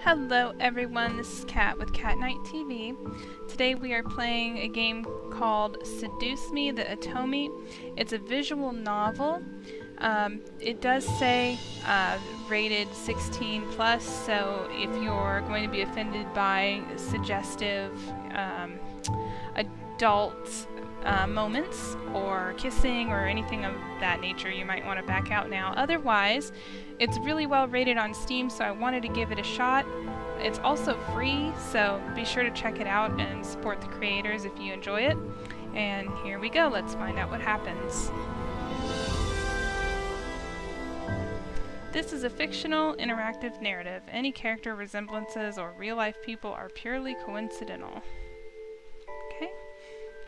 Hello everyone, this is Kat with CatNightTV. Today we are playing a game called Seduce Me, the Atomi. It's a visual novel. It does say rated 16 plus, so if you're going to be offended by suggestive adult moments or kissing or anything of that nature, you might want to back out now. Otherwise, it's really well rated on Steam, so I wanted to give it a shot. It's also free, so be sure to check it out and support the creators if you enjoy it. And here we go, let's find out what happens. This is a fictional, interactive narrative. Any character resemblances or real-life people are purely coincidental. Okay.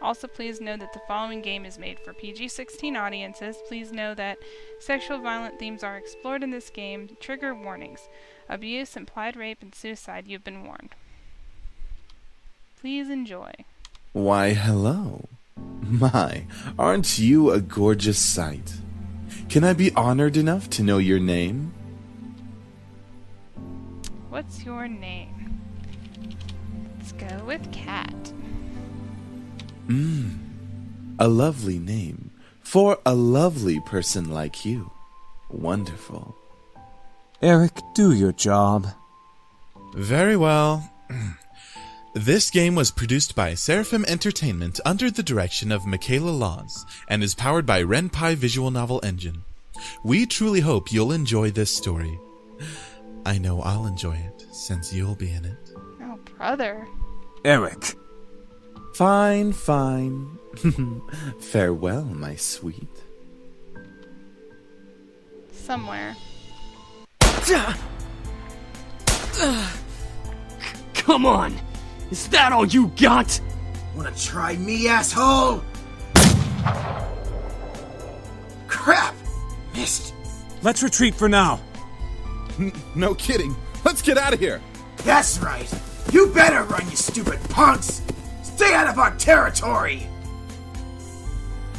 Also, please know that the following game is made for PG-16 audiences. Please know that sexual violent themes are explored in this game. Trigger warnings. Abuse, implied rape, and suicide. You've been warned. Please enjoy. Why, hello. My, aren't you a gorgeous sight? Can I be honored enough to know your name? What's your name? Let's go with Cat. A lovely name for a lovely person like you. Wonderful. Eric, do your job. Very well. This game was produced by Seraphim Entertainment under the direction of Michaela Laws and is powered by Ren'Py Visual Novel Engine. We truly hope you'll enjoy this story. I know I'll enjoy it since you'll be in it. Oh, brother. Eric. Fine, fine. Farewell, my sweet. Somewhere. Come on! Is that all you got? Wanna try me, asshole? Crap! Missed. Let's retreat for now. No kidding. Let's get out of here. That's right. You better run, you stupid punks! Stay out of our territory!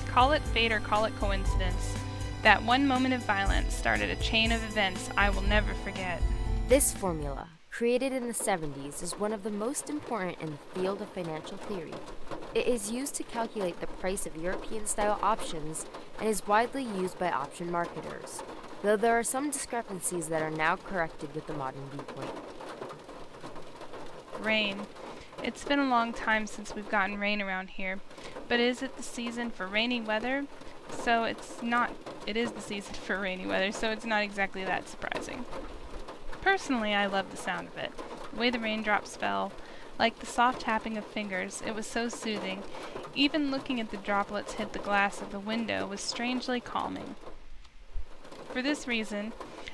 Call it fate or call it coincidence. That one moment of violence started a chain of events I will never forget. This formula, created in the 70s, is one of the most important in the field of financial theory. It is used to calculate the price of European-style options and is widely used by option marketers, though there are some discrepancies that are now corrected with the modern viewpoint. Rain. It's been a long time since we've gotten rain around here, but is it the season for rainy weather? So it's not. It is the season for rainy weather, so it's not exactly that surprising. Personally, I love the sound of it. The way the raindrops fell, like the soft tapping of fingers, it was so soothing. Even looking at the droplets hit the glass of the window was strangely calming. For this reason,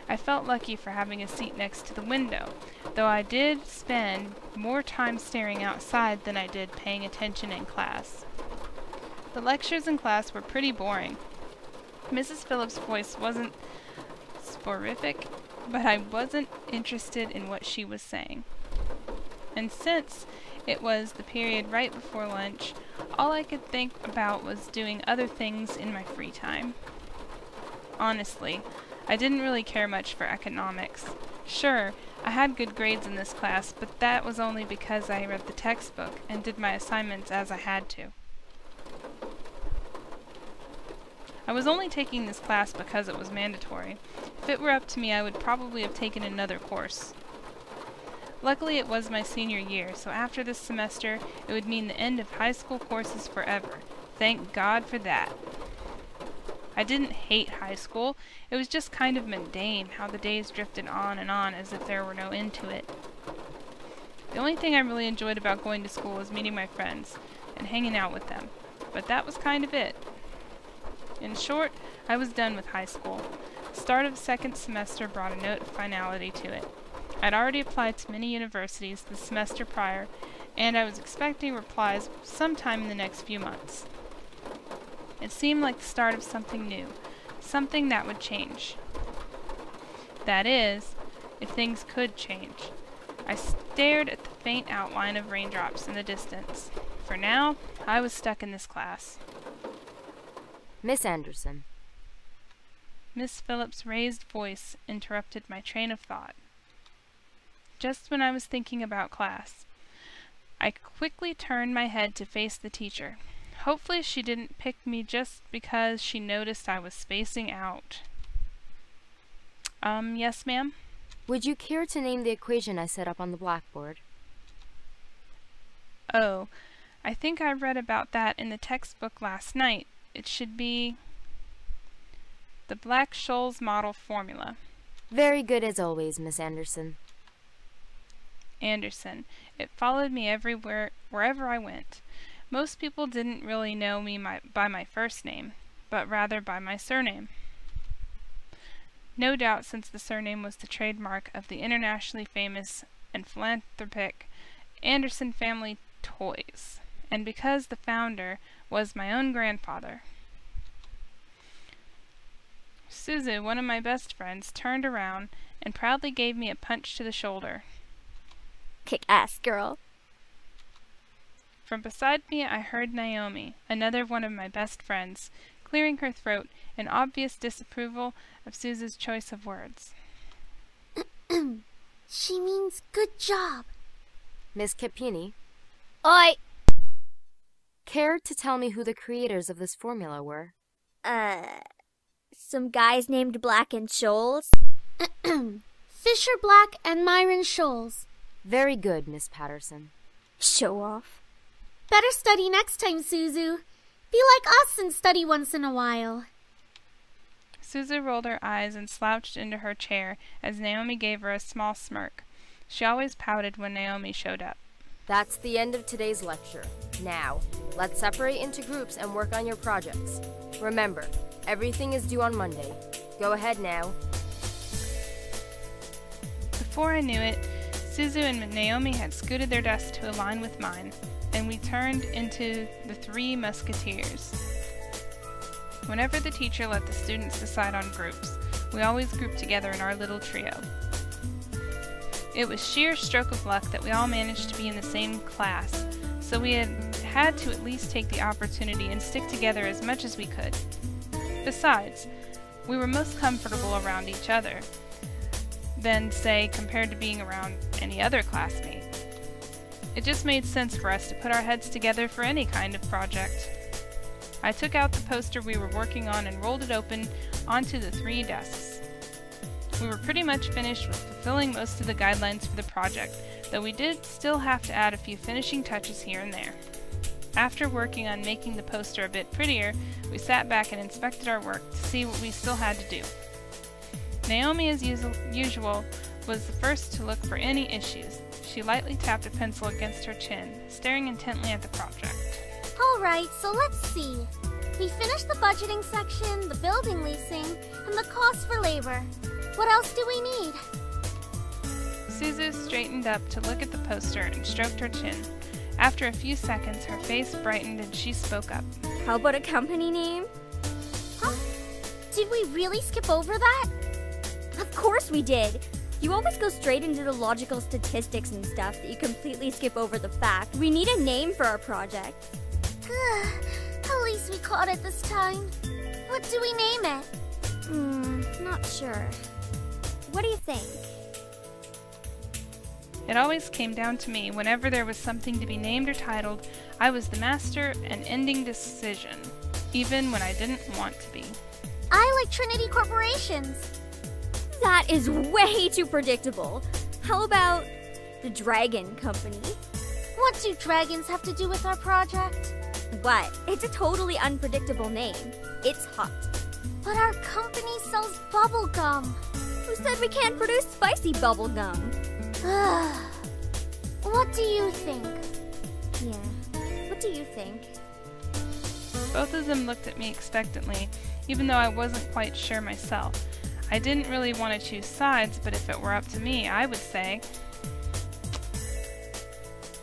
I felt lucky for having a seat next to the window, though I did spend more time staring outside than I did paying attention in class. The lectures in class were pretty boring. Mrs. Phillips' voice wasn't sporific, but I wasn't interested in what she was saying. And since it was the period right before lunch, all I could think about was doing other things in my free time. Honestly, I didn't really care much for economics. Sure, I had good grades in this class, but that was only because I read the textbook and did my assignments as I had to. I was only taking this class because it was mandatory. If it were up to me, I would probably have taken another course. Luckily, it was my senior year, so after this semester, it would mean the end of high school courses forever. Thank God for that. I didn't hate high school. It was just kind of mundane how the days drifted on as if there were no end to it. The only thing I really enjoyed about going to school was meeting my friends and hanging out with them, but that was kind of it. In short, I was done with high school. The start of the second semester brought a note of finality to it. I'd already applied to many universities the semester prior, and I was expecting replies sometime in the next few months. It seemed like the start of something new, something that would change. That is, if things could change. I stared at the faint outline of raindrops in the distance. For now, I was stuck in this class. Miss Anderson. Miss Phillips' raised voice interrupted my train of thought. just when I was thinking about class. I quickly turned my head to face the teacher. Hopefully she didn't pick me just because she noticed I was spacing out. Yes, ma'am? Would you care to name the equation I set up on the blackboard? Oh, I think I read about that in the textbook last night. It should be the Black-Scholes model formula. Very good as always, Miss Anderson. Anderson. It followed me everywhere, wherever I went. Most people didn't really know me by my first name, but rather by my surname. No doubt since the surname was the trademark of the internationally famous and philanthropic Anderson Family Toys, and because the founder was my own grandfather. Suzu, one of my best friends, turned around and proudly gave me a punch to the shoulder. Kick-ass girl. From beside me I heard Naomi, another one of my best friends, clearing her throat in obvious disapproval of Suzu's choice of words. She means good job. Miss Capini, Oi! care to tell me who the creators of this formula were? Some guys named Black and Scholes. Fisher Black and Myron Scholes. Very good, Miss Patterson. Show off. Better study next time, Suzu. Be like us and study once in a while. Suzu rolled her eyes and slouched into her chair as Naomi gave her a small smirk. She always pouted when Naomi showed up. That's the end of today's lecture. Now, let's separate into groups and work on your projects. Remember, everything is due on Monday. Go ahead now. Before I knew it, Suzu and Naomi had scooted their desks to align with mine, and we turned into the Three Musketeers. Whenever the teacher let the students decide on groups, we always grouped together in our little trio. It was sheer stroke of luck that we all managed to be in the same class, so we had to at least take the opportunity and stick together as much as we could. Besides, we were most comfortable around each other than, say, compared to being around any other classmate. It just made sense for us to put our heads together for any kind of project. I took out the poster we were working on and rolled it open onto the 3 desks. We were pretty much finished with fulfilling most of the guidelines for the project, though we did still have to add a few finishing touches here and there. After working on making the poster a bit prettier, we sat back and inspected our work to see what we still had to do. Naomi, as usual, was the first to look for any issues. She lightly tapped a pencil against her chin, staring intently at the project. Alright, so let's see. We finished the budgeting section, the building leasing, and the cost for labor. What else do we need? Suzu straightened up to look at the poster and stroked her chin. After a few seconds, her face brightened and she spoke up. How about a company name? Huh? Did we really skip over that? Of course we did. You always go straight into the logical statistics and stuff that you completely skip over the fact. We need a name for our project. At least we caught it this time. What do we name it? Not sure. What do you think? It always came down to me. Whenever there was something to be named or titled, I was the master and ending decision, even when I didn't want to be. I like Trinity Corporations. That is way too predictable. How about the Dragon Company? What do dragons have to do with our project? What? It's a totally unpredictable name. It's hot. But our company sells bubble gum. Who said we can't produce spicy bubble gum? What do you think? Yeah, what do you think? Both of them looked at me expectantly, even though I wasn't quite sure myself. I didn't really want to choose sides, but if it were up to me, I would say,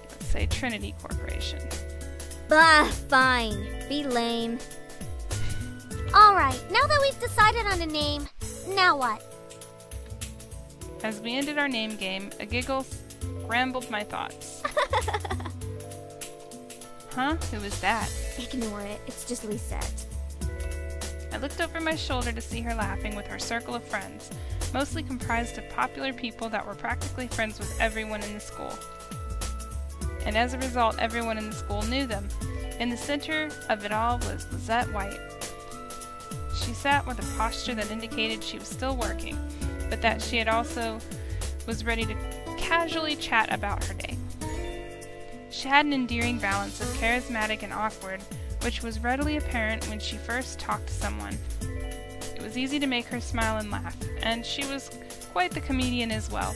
let's say Trinity Corporation. Bah, fine. Be lame. Alright, now that we've decided on a name, now what? As we ended our name game, a giggle scrambled my thoughts. Huh? Who was that? Ignore it. It's just Lisette. I looked over my shoulder to see her laughing with her circle of friends, mostly comprised of popular people that were practically friends with everyone in the school. And as a result, everyone in the school knew them. In the center of it all was Lizette White. She sat with a posture that indicated she was still working, but that she had also was ready to casually chat about her day. She had an endearing balance of charismatic and awkward, which was readily apparent when she first talked to someone. It was easy to make her smile and laugh, and she was quite the comedian as well.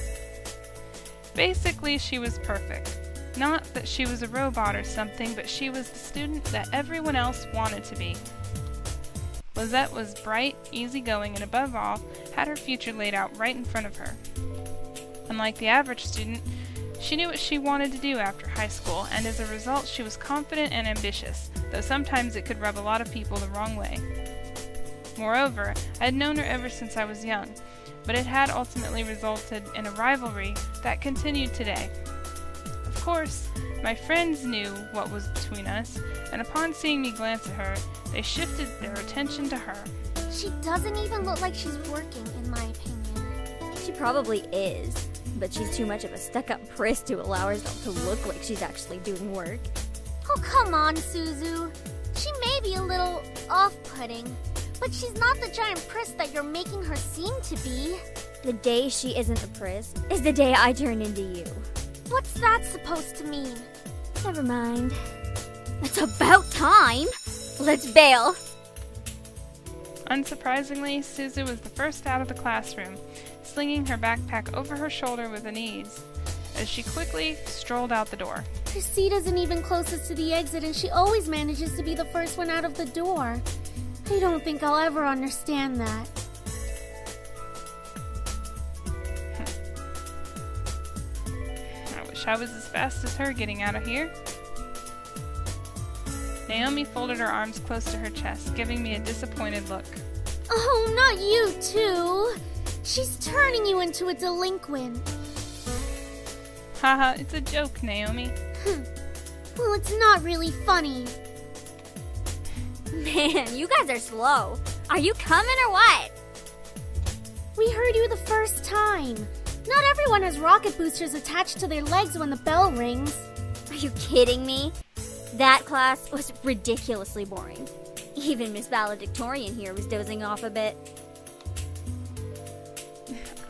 Basically, she was perfect. Not that she was a robot or something, but she was the student that everyone else wanted to be. Lizette was bright, easygoing, and above all, had her future laid out right in front of her. Unlike the average student, she knew what she wanted to do after high school, and as a result, she was confident and ambitious, though sometimes it could rub a lot of people the wrong way. Moreover, I had known her ever since I was young, but it had ultimately resulted in a rivalry that continued today. Of course, my friends knew what was between us, and upon seeing me glance at her, they shifted their attention to her. She doesn't even look like she's working, in my opinion. She probably is, but she's too much of a stuck-up priss to allow herself to look like she's actually doing work. Oh, come on, Suzu. She may be a little off-putting, but she's not the giant priss that you're making her seem to be. The day she isn't a priss is the day I turn into you. What's that supposed to mean? Never mind. It's about time! Let's bail! Unsurprisingly, Suzu was the first out of the classroom, slinging her backpack over her shoulder with an ease, as she quickly strolled out the door. Her seat isn't even closest to the exit, and she always manages to be the first one out of the door. I don't think I'll ever understand that. I wish I was as fast as her getting out of here. Naomi folded her arms close to her chest, giving me a disappointed look. Oh, not you too! She's turning you into a delinquent. Haha, it's a joke, Naomi. Well, it's not really funny. Man, you guys are slow. Are you coming or what? We heard you the first time. Not everyone has rocket boosters attached to their legs when the bell rings. Are you kidding me? That class was ridiculously boring. Even Miss Valedictorian here was dozing off a bit.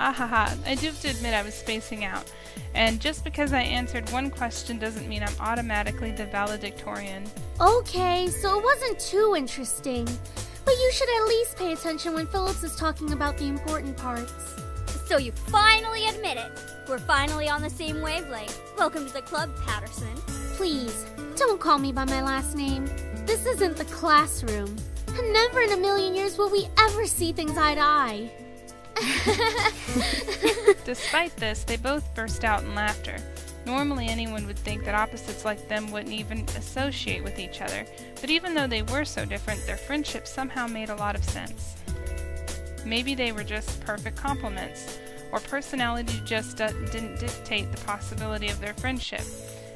Ahaha, I do have to admit I was spacing out. And just because I answered one question doesn't mean I'm automatically the valedictorian. Okay, so it wasn't too interesting. But you should at least pay attention when Phillips is talking about the important parts. So you finally admit it. We're finally on the same wavelength. Welcome to the club, Patterson. Please, don't call me by my last name. This isn't the classroom. And never in a million years will we ever see things eye to eye. Despite this, they both burst out in laughter. Normally anyone would think that opposites like them wouldn't even associate with each other, but even though they were so different, their friendship somehow made a lot of sense. Maybe they were just perfect complements, or personality just didn't dictate the possibility of their friendship.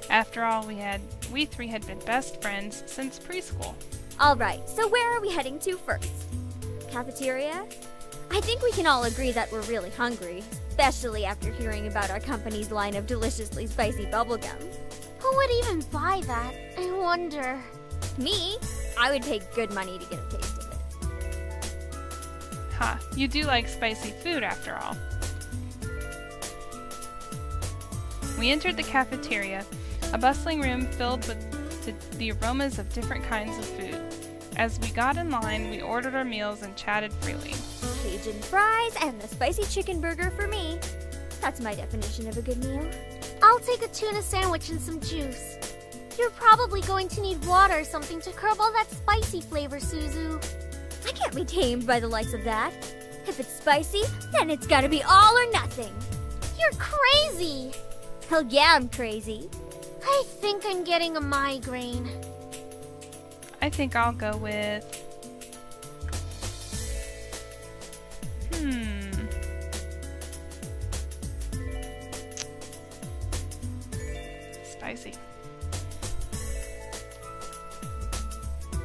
After all, we three had been best friends since preschool. Alright, so where are we heading to first? Cafeteria? I think we can all agree that we're really hungry, especially after hearing about our company's line of deliciously spicy bubblegum. Who would even buy that? I wonder. Me? I would pay good money to get a taste of it. Ha, you do like spicy food after all. We entered the cafeteria, a bustling room filled with the aromas of different kinds of food. As we got in line, we ordered our meals and chatted freely. Cajun fries and the spicy chicken burger for me. That's my definition of a good meal. I'll take a tuna sandwich and some juice. You're probably going to need water or something to curb all that spicy flavor, Suzu. I can't be tamed by the likes of that. If it's spicy, then it's gotta be all or nothing. You're crazy! Hell yeah, I'm crazy. I think I'm getting a migraine. I think I'll go with... Spicy.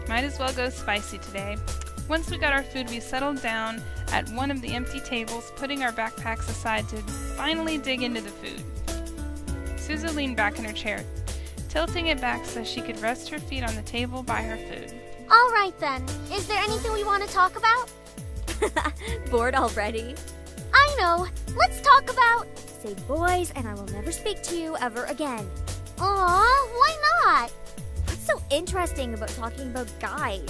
Might as well go spicy today. Once we got our food, we settled down at one of the empty tables, putting our backpacks aside to finally dig into the food. Suzu leaned back in her chair, tilting it back so she could rest her feet on the table by her food. All right then. Is there anything we want to talk about? Bored already? I know. Let's talk about... Say boys, and I will never speak to you ever again. Aw, why not? What's so interesting about talking about guys?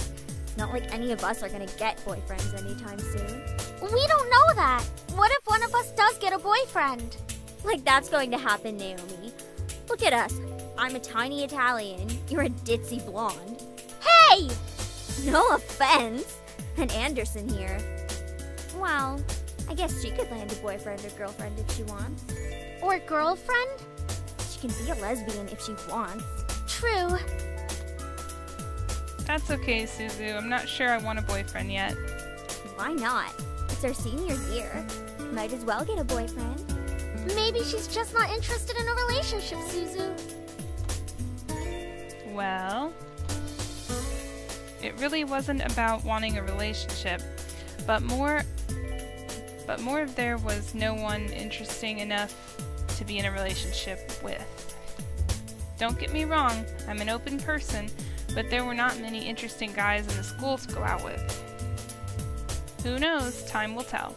It's not like any of us are gonna get boyfriends anytime soon. We don't know that. What if one of us does get a boyfriend? Like that's going to happen, Naomi. Look at us. I'm a tiny Italian. You're a ditzy blonde. Hey! No offense. And Anderson here. Well, I guess she could land a boyfriend or girlfriend if she wants. Or girlfriend? She can be a lesbian if she wants. True. That's okay, Suzu. I'm not sure I want a boyfriend yet. Why not? It's our senior year. Might as well get a boyfriend. Maybe she's just not interested in a relationship, Suzu. Well, it really wasn't about wanting a relationship, but more if there was no one interesting enough to be in a relationship with. Don't get me wrong, I'm an open person, but there were not many interesting guys in the school to go out with. Who knows? Time will tell.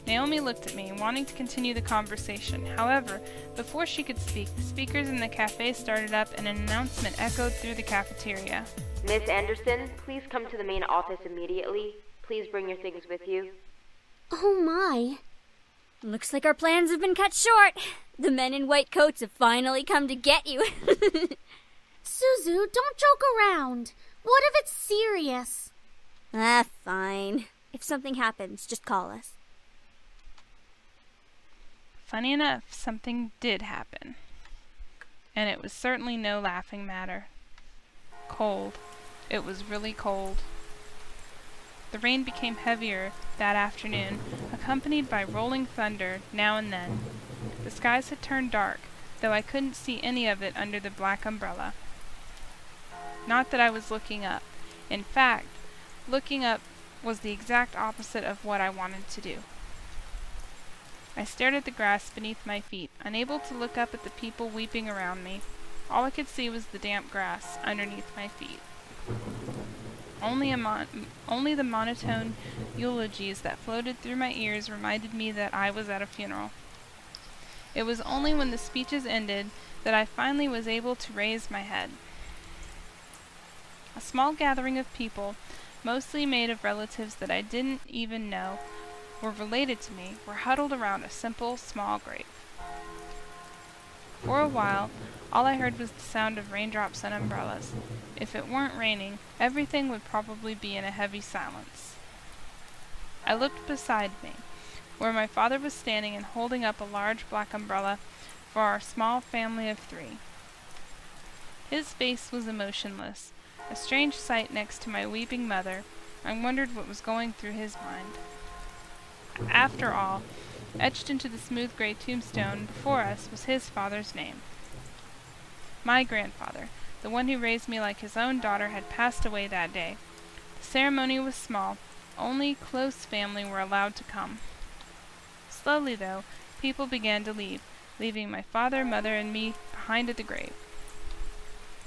Naomi looked at me, wanting to continue the conversation. However, before she could speak, the speakers in the cafe started up and an announcement echoed through the cafeteria. Miss Anderson, please come to the main office immediately. Please bring your things with you. Oh my. Looks like our plans have been cut short. The men in white coats have finally come to get you. Suzu, don't joke around. What if it's serious? Fine. If something happens, just call us. Funny enough, something did happen. And it was certainly no laughing matter. Cold. It was really cold. The rain became heavier that afternoon, accompanied by rolling thunder now and then. The skies had turned dark, though I couldn't see any of it under the black umbrella. Not that I was looking up. In fact, looking up was the exact opposite of what I wanted to do. I stared at the grass beneath my feet, unable to look up at the people weeping around me. All I could see was the damp grass underneath my feet. Only the monotone eulogies that floated through my ears reminded me that I was at a funeral. It was only when the speeches ended that I finally was able to raise my head. A small gathering of people, mostly made of relatives that I didn't even know were related to me, were huddled around a simple, small grave. For a while, all I heard was the sound of raindrops and umbrellas. If it weren't raining, everything would probably be in a heavy silence. I looked beside me, where my father was standing and holding up a large black umbrella for our small family of 3. His face was emotionless, a strange sight next to my weeping mother. I wondered what was going through his mind. After all, etched into the smooth gray tombstone before us was his father's name. My grandfather, the one who raised me like his own daughter, had passed away that day. The ceremony was small. Only close family were allowed to come. Slowly, though, people began to leave, leaving my father, mother, and me behind at the grave.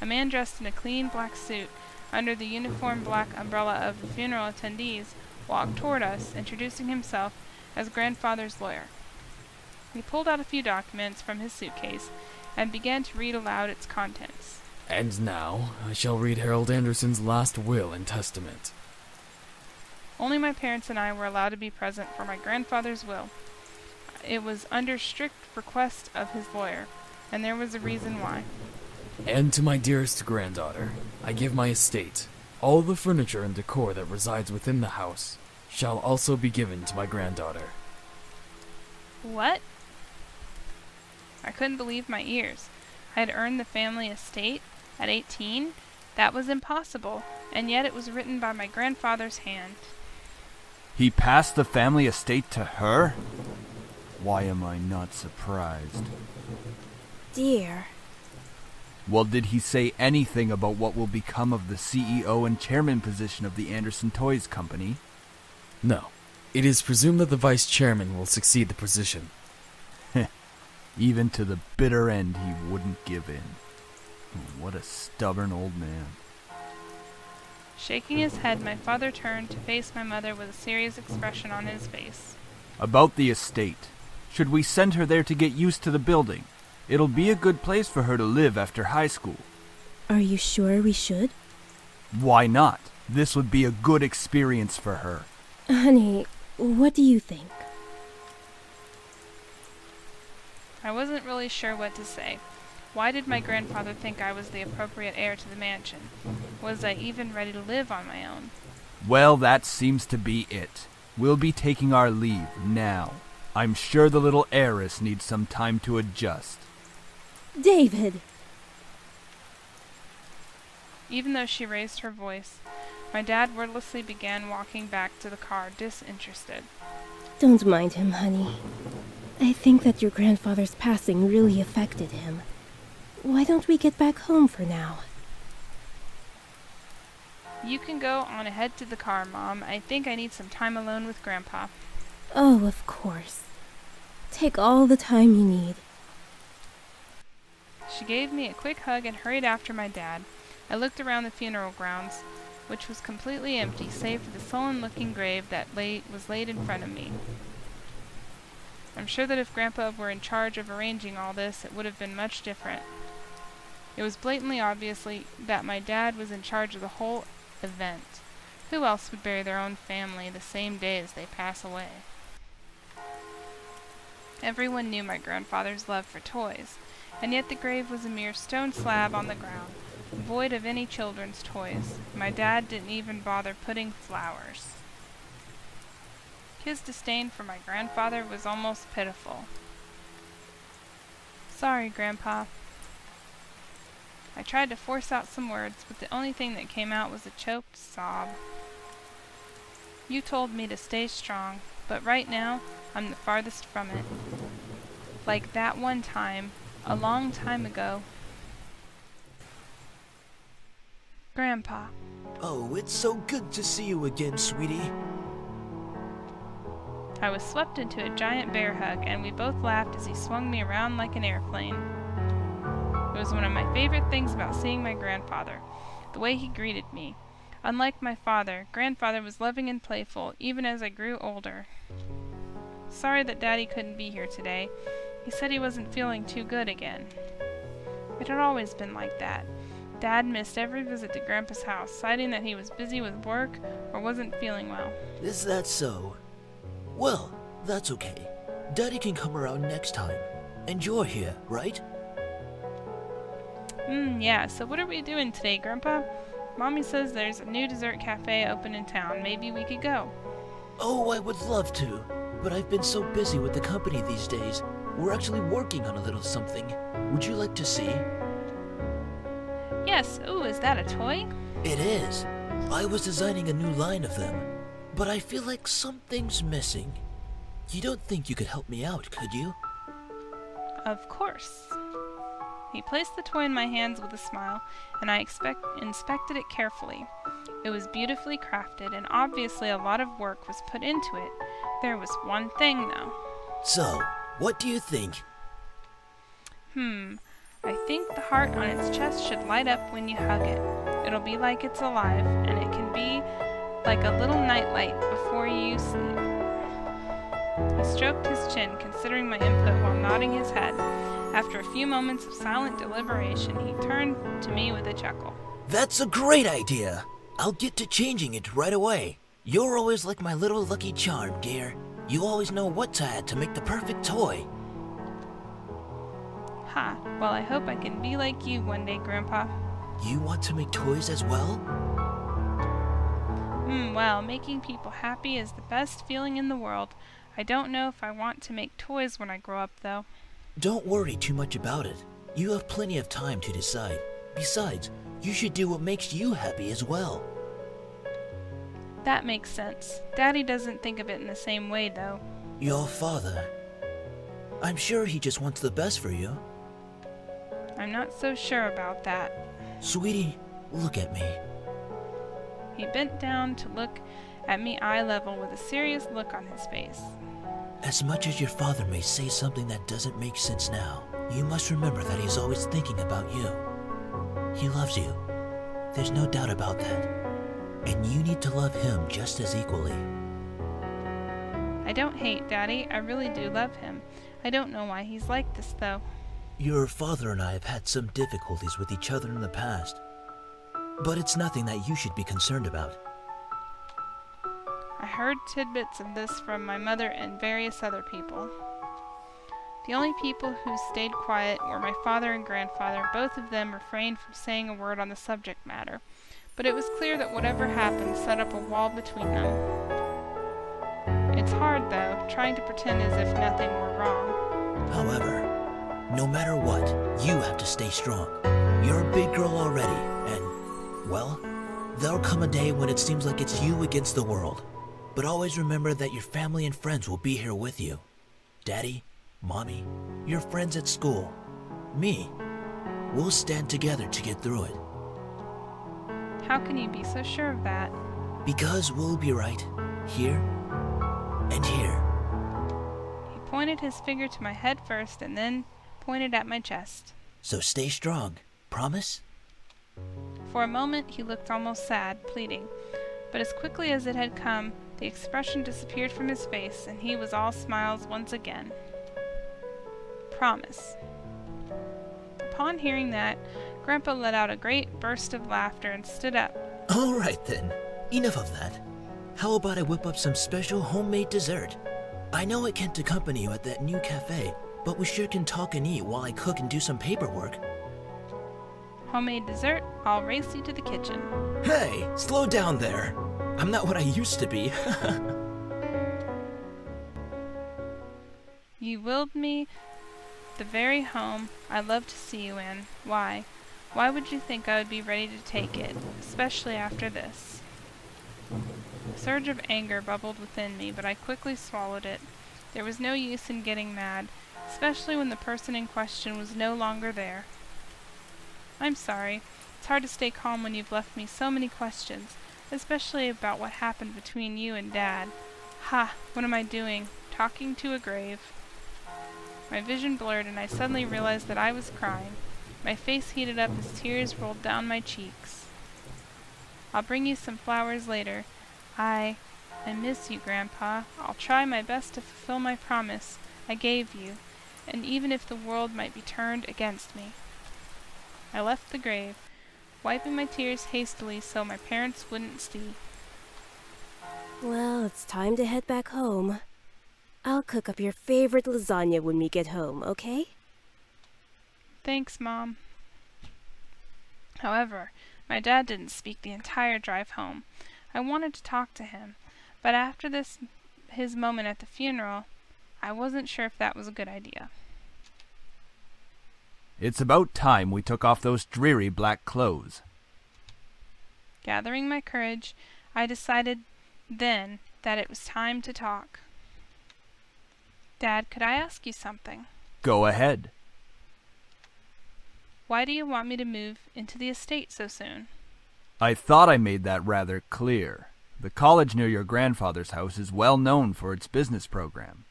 A man dressed in a clean black suit, under the uniform black umbrella of the funeral attendees, walked toward us, introducing himself as grandfather's lawyer. He pulled out a few documents from his suitcase and began to read aloud its contents. And now, I shall read Harold Anderson's last will and testament. Only my parents and I were allowed to be present for my grandfather's will. It was under strict request of his lawyer, and there was a reason why. And to my dearest granddaughter, I give my estate. All the furniture and decor that resides within the house shall also be given to my granddaughter. What? I couldn't believe my ears. I had earned the family estate at 18? That was impossible, and yet it was written by my grandfather's hand. He passed the family estate to her? Why am I not surprised? Dear. Well, did he say anything about what will become of the CEO and chairman position of the Anderson Toys Company? No. It is presumed that the vice chairman will succeed the position. Even to the bitter end, he wouldn't give in. What a stubborn old man. Shaking his head, my father turned to face my mother with a serious expression on his face. About the estate. Should we send her there to get used to the building? It'll be a good place for her to live after high school. Are you sure we should? Why not? This would be a good experience for her. Honey, what do you think? I wasn't really sure what to say. Why did my grandfather think I was the appropriate heir to the mansion? Was I even ready to live on my own? Well, that seems to be it. We'll be taking our leave now. I'm sure the little heiress needs some time to adjust. David! Even though she raised her voice, my dad wordlessly began walking back to the car, disinterested. Don't mind him, honey. I think that your grandfather's passing really affected him. Why don't we get back home for now? You can go on ahead to the car, Mom. I think I need some time alone with Grandpa. Oh, of course. Take all the time you need. She gave me a quick hug and hurried after my dad. I looked around the funeral grounds, which was completely empty save for the sullen-looking grave that was laid in front of me. I'm sure that if Grandpa were in charge of arranging all this, it would have been much different. It was blatantly obvious that my dad was in charge of the whole event. Who else would bury their own family the same day as they pass away? Everyone knew my grandfather's love for toys, and yet the grave was a mere stone slab on the ground, void of any children's toys. My dad didn't even bother putting flowers. His disdain for my grandfather was almost pitiful. Sorry, Grandpa. I tried to force out some words, but the only thing that came out was a choked sob. You told me to stay strong, but right now, I'm the farthest from it. Like that one time, a long time ago. Grandpa. Oh, it's so good to see you again, sweetie. I was swept into a giant bear hug, and we both laughed as he swung me around like an airplane. It was one of my favorite things about seeing my grandfather, the way he greeted me. Unlike my father, Grandfather was loving and playful, even as I grew older. Sorry that Daddy couldn't be here today. He said he wasn't feeling too good again. It had always been like that. Dad missed every visit to Grandpa's house, citing that he was busy with work or wasn't feeling well. Is that so? Well, that's okay. Daddy can come around next time. And you're here, right? Yeah, so what are we doing today, Grandpa? Mommy says there's a new dessert cafe open in town. Maybe we could go. Oh, I would love to. But I've been so busy with the company these days. We're actually working on a little something. Would you like to see? Yes. Ooh, is that a toy? It is. I was designing a new line of them. But I feel like something's missing. You don't think you could help me out, could you? Of course. He placed the toy in my hands with a smile, and I inspected it carefully. It was beautifully crafted, and obviously a lot of work was put into it. There was one thing, though. So, what do you think? I think the heart on its chest should light up when you hug it. It'll be like it's alive, and it can be like a little nightlight before you sleep. He stroked his chin, considering my input while nodding his head. After a few moments of silent deliberation, he turned to me with a chuckle. That's a great idea! I'll get to changing it right away. You're always like my little lucky charm, dear. You always know what to add to make the perfect toy. Ha, well, I hope I can be like you one day, Grandpa. You want to make toys as well? Well, making people happy is the best feeling in the world. I don't know if I want to make toys when I grow up, though. Don't worry too much about it. You have plenty of time to decide. Besides, you should do what makes you happy as well. That makes sense. Daddy doesn't think of it in the same way, though. Your father. I'm sure he just wants the best for you. I'm not so sure about that. Sweetie, look at me. He bent down to look at me eye level with a serious look on his face. As much as your father may say something that doesn't make sense now, you must remember that he's always thinking about you. He loves you. There's no doubt about that. And you need to love him just as equally. I don't hate Daddy. I really do love him. I don't know why he's like this, though. Your father and I have had some difficulties with each other in the past. But it's nothing that you should be concerned about. I heard tidbits of this from my mother and various other people. The only people who stayed quiet were my father and grandfather. Both of them refrained from saying a word on the subject matter. But it was clear that whatever happened set up a wall between them. It's hard, though, trying to pretend as if nothing were wrong. However, no matter what, you have to stay strong. You're a big girl already, and, well, there'll come a day when it seems like it's you against the world. But always remember that your family and friends will be here with you. Daddy, Mommy, your friends at school, me. We'll stand together to get through it. How can you be so sure of that? Because we'll be right here and here. He pointed his finger to my head first and then pointed at my chest. So stay strong. Promise? For a moment he looked almost sad, pleading. But as quickly as it had come, the expression disappeared from his face and he was all smiles once again. Promise. Upon hearing that, Grandpa let out a great burst of laughter and stood up. All right then. Enough of that. How about I whip up some special homemade dessert? I know I can't accompany you at that new cafe, but we sure can talk and eat while I cook and do some paperwork. Homemade dessert? I'll race you to the kitchen. Hey, slow down there. I'm not what I used to be. You willed me the very home I love to see you in. Why? Why would you think I would be ready to take it, especially after this? A surge of anger bubbled within me, but I quickly swallowed it. There was no use in getting mad, especially when the person in question was no longer there. I'm sorry. It's hard to stay calm when you've left me so many questions, especially about what happened between you and Dad. Ha! What am I doing? Talking to a grave. My vision blurred and I suddenly realized that I was crying. My face heated up as tears rolled down my cheeks. I'll bring you some flowers later. I miss you, Grandpa. I'll try my best to fulfill my promise I gave you, and even if the world might be turned against me. I left the grave, wiping my tears hastily so my parents wouldn't see. Well, it's time to head back home. I'll cook up your favorite lasagna when we get home, okay? Thanks, Mom. However, my dad didn't speak the entire drive home. I wanted to talk to him, but after his moment at the funeral, I wasn't sure if that was a good idea. It's about time we took off those dreary black clothes. Gathering my courage, I decided then that it was time to talk. Dad, could I ask you something? Go ahead. Why do you want me to move into the estate so soon? I thought I made that rather clear. The college near your grandfather's house is well known for its business program.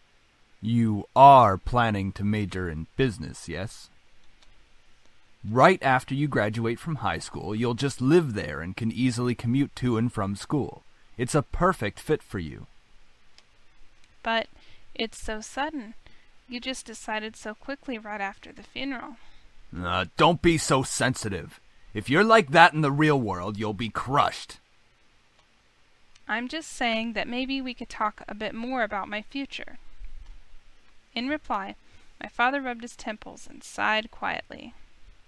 You are planning to major in business, yes? Right after you graduate from high school, you'll just live there and can easily commute to and from school. It's a perfect fit for you. But it's so sudden. You just decided so quickly right after the funeral. Don't be so sensitive. If you're like that in the real world, you'll be crushed. I'm just saying that maybe we could talk a bit more about my future. In reply, my father rubbed his temples and sighed quietly.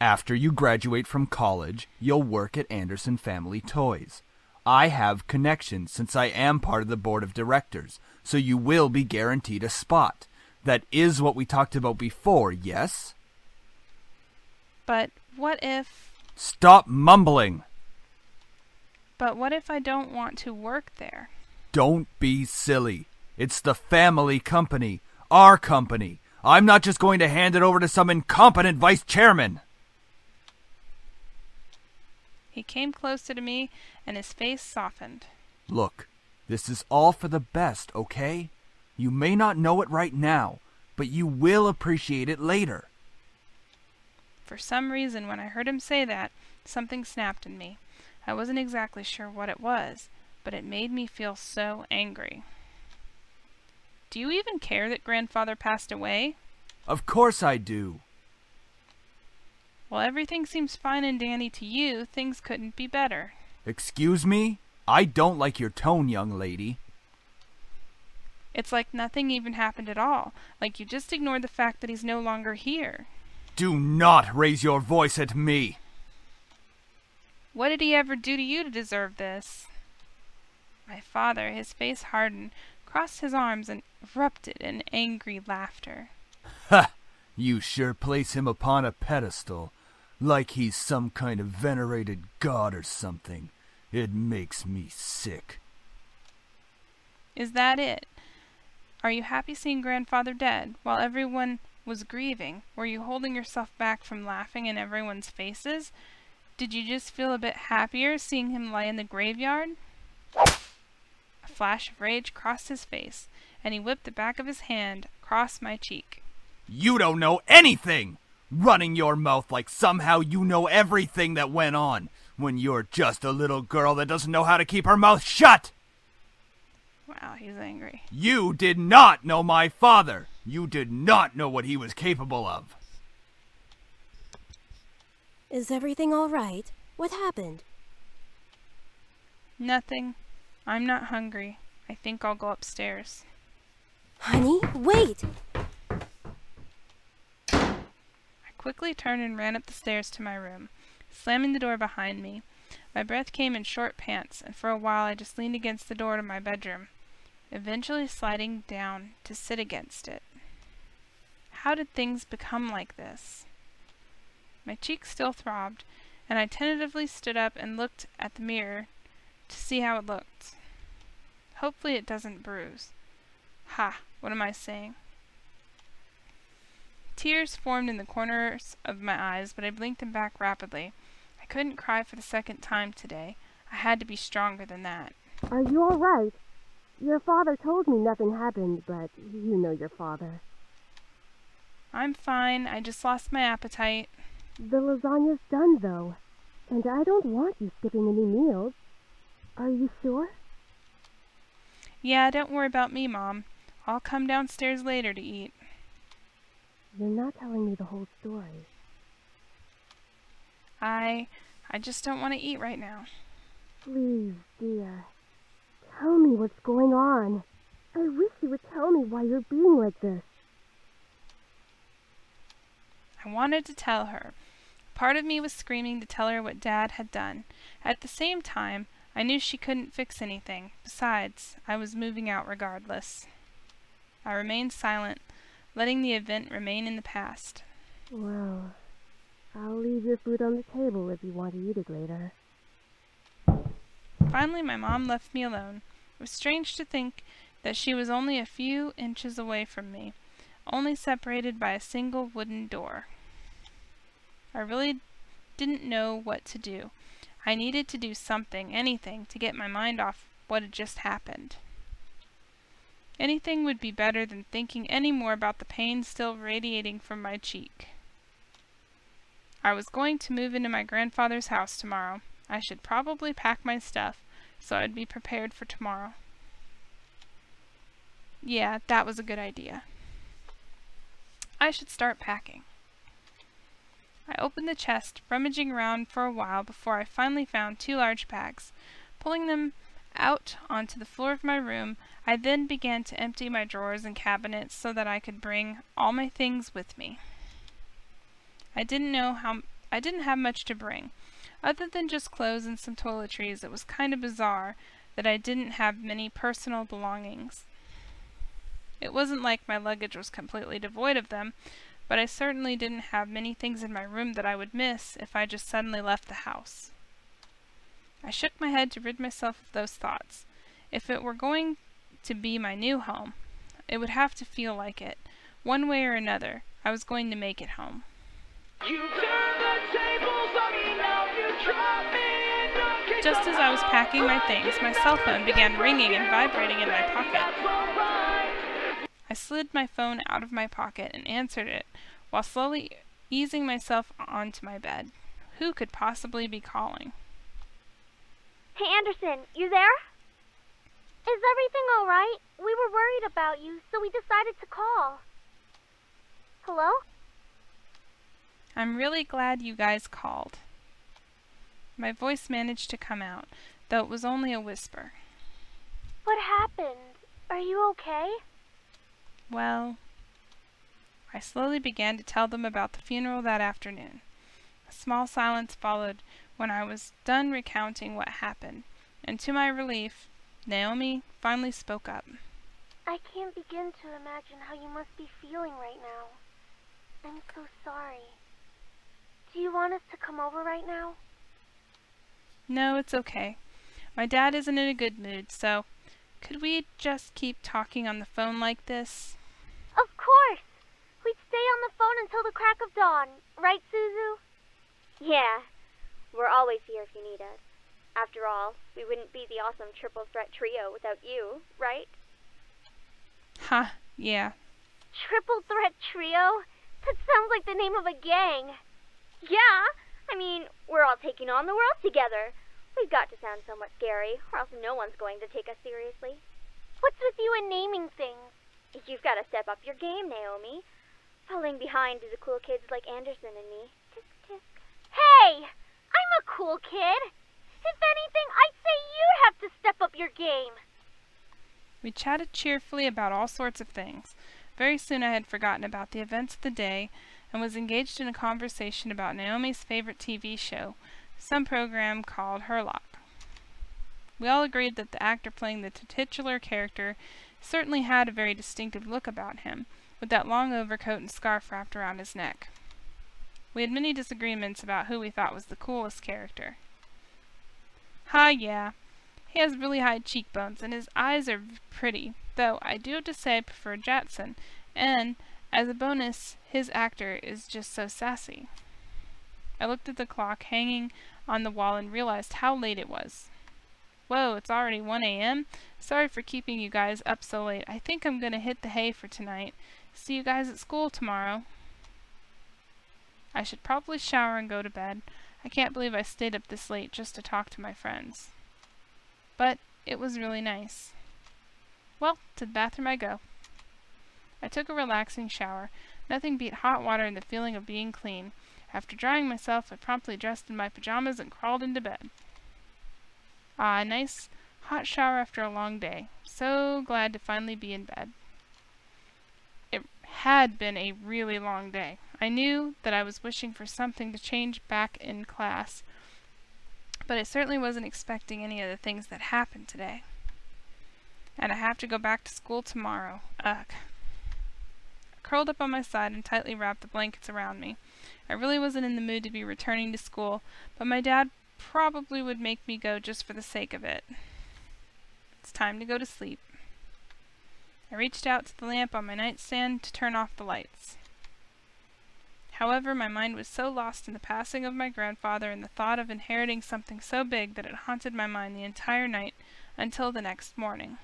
After you graduate from college, you'll work at Anderson Family Toys. I have connections since I am part of the board of directors, so you will be guaranteed a spot. That is what we talked about before, yes? But what if... Stop mumbling! But what if I don't want to work there? Don't be silly. It's the family company. Our company. I'm not just going to hand it over to some incompetent vice chairman. He came closer to me, and his face softened. Look, this is all for the best, okay? You may not know it right now, but you will appreciate it later. For some reason, when I heard him say that, something snapped in me. I wasn't exactly sure what it was, but it made me feel so angry. Do you even care that Grandfather passed away? Of course I do. Well, everything seems fine and dandy to you. Things couldn't be better. Excuse me? I don't like your tone, young lady. It's like nothing even happened at all. Like you just ignored the fact that he's no longer here. Do not raise your voice at me. What did he ever do to you to deserve this? My father, his face hardened, crossed his arms and erupted in angry laughter. Ha! You sure place him upon a pedestal, like he's some kind of venerated god or something. It makes me sick. Is that it? Are you happy seeing Grandfather dead? While everyone was grieving, were you holding yourself back from laughing in everyone's faces? Did you just feel a bit happier seeing him lie in the graveyard? A flash of rage crossed his face, and he whipped the back of his hand across my cheek. You don't know anything! Running your mouth like somehow you know everything that went on, when you're just a little girl that doesn't know how to keep her mouth shut! Wow, he's angry. You did not know my father! You did not know what he was capable of! Is everything all right? What happened? Nothing. I'm not hungry. I think I'll go upstairs. Honey, wait! I quickly turned and ran up the stairs to my room, slamming the door behind me. My breath came in short pants, and for a while I just leaned against the door to my bedroom, eventually sliding down to sit against it. How did things become like this? My cheeks still throbbed, and I tentatively stood up and looked at the mirror to see how it looked. Hopefully it doesn't bruise. Ha, what am I saying? Tears formed in the corners of my eyes, but I blinked them back rapidly. I couldn't cry for the second time today. I had to be stronger than that. Are you all right? Your father told me nothing happened, but you know your father. I'm fine. I just lost my appetite. The lasagna's done, though, and I don't want you skipping any meals. Are you sure? Yeah, don't worry about me, Mom. I'll come downstairs later to eat. You're not telling me the whole story. I just don't want to eat right now. Please, dear. Tell me what's going on. I wish you would tell me why you're being like this. I wanted to tell her. Part of me was screaming to tell her what Dad had done. At the same time, I knew she couldn't fix anything. Besides, I was moving out regardless. I remained silent, letting the event remain in the past. Well, I'll leave your food on the table if you want to eat it later. Finally, my mom left me alone. It was strange to think that she was only a few inches away from me, only separated by a single wooden door. I really didn't know what to do. I needed to do something, anything, to get my mind off what had just happened. Anything would be better than thinking any more about the pain still radiating from my cheek. I was going to move into my grandfather's house tomorrow. I should probably pack my stuff so I'd be prepared for tomorrow. Yeah, that was a good idea. I should start packing. I opened the chest, rummaging around for a while before I finally found 2 large bags. Pulling them out onto the floor of my room, I then began to empty my drawers and cabinets so that I could bring all my things with me. I didn't have much to bring. Other than just clothes and some toiletries, it was kind of bizarre that I didn't have many personal belongings. It wasn't like my luggage was completely devoid of them, but I certainly didn't have many things in my room that I would miss if I just suddenly left the house. I shook my head to rid myself of those thoughts. If it were going to be my new home, it would have to feel like it. One way or another, I was going to make it home. You turn the tables on me now, you drop me Just as I was packing my things, my cell phone began ringing and vibrating in my pocket. I slid my phone out of my pocket and answered it, while slowly easing myself onto my bed. Who could possibly be calling? Hey Anderson, you there? Is everything alright? We were worried about you, so we decided to call. Hello? I'm really glad you guys called. My voice managed to come out, though it was only a whisper. What happened? Are you okay? Well, I slowly began to tell them about the funeral that afternoon. A small silence followed when I was done recounting what happened, and to my relief, Naomi finally spoke up. I can't begin to imagine how you must be feeling right now. I'm so sorry. Do you want us to come over right now? No, it's okay. My dad isn't in a good mood, so could we just keep talking on the phone like this? Of course! We'd stay on the phone until the crack of dawn, right, Suzu? Yeah. We're always here if you need us. After all, we wouldn't be the awesome triple threat trio without you, right? Ha, yeah. Triple threat trio? That sounds like the name of a gang. Yeah! I mean, we're all taking on the world together. We've got to sound somewhat scary, or else no one's going to take us seriously. What's with you and naming things? You've got to step up your game, Naomi. Falling behind to the cool kids like Anderson and me. Tisk, tisk. Hey! I'm a cool kid! If anything, I'd say you'd have to step up your game. We chatted cheerfully about all sorts of things. Very soon I had forgotten about the events of the day and was engaged in a conversation about Naomi's favorite TV show, some program called Herlock. We all agreed that the actor playing the titular character certainly had a very distinctive look about him, with that long overcoat and scarf wrapped around his neck. We had many disagreements about who we thought was the coolest character. Yeah. He has really high cheekbones, and his eyes are pretty, though I do have to say I prefer Jatson, and, as a bonus, his actor is just so sassy. I looked at the clock hanging on the wall and realized how late it was. Whoa, it's already 1 a.m.? Sorry for keeping you guys up so late. I think I'm gonna hit the hay for tonight. See you guys at school tomorrow. I should probably shower and go to bed. I can't believe I stayed up this late just to talk to my friends. But it was really nice. Well, to the bathroom I go. I took a relaxing shower. Nothing beat hot water and the feeling of being clean. After drying myself, I promptly dressed in my pajamas and crawled into bed. A nice hot shower after a long day. So glad to finally be in bed. It had been a really long day. I knew that I was wishing for something to change back in class, but I certainly wasn't expecting any of the things that happened today. And I have to go back to school tomorrow. Ugh. I curled up on my side and tightly wrapped the blankets around me. I really wasn't in the mood to be returning to school, but my dad probably would make me go just for the sake of it. It's time to go to sleep. I reached out to the lamp on my nightstand to turn off the lights. However, my mind was so lost in the passing of my grandfather and the thought of inheriting something so big that it haunted my mind the entire night until the next morning.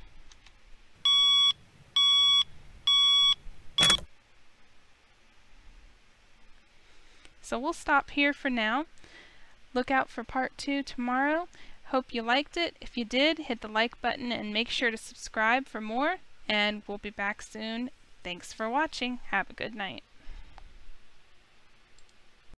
So we'll stop here for now. Look out for part 2 tomorrow. Hope you liked it. If you did, hit the like button and make sure to subscribe for more. And we'll be back soon. Thanks for watching. Have a good night.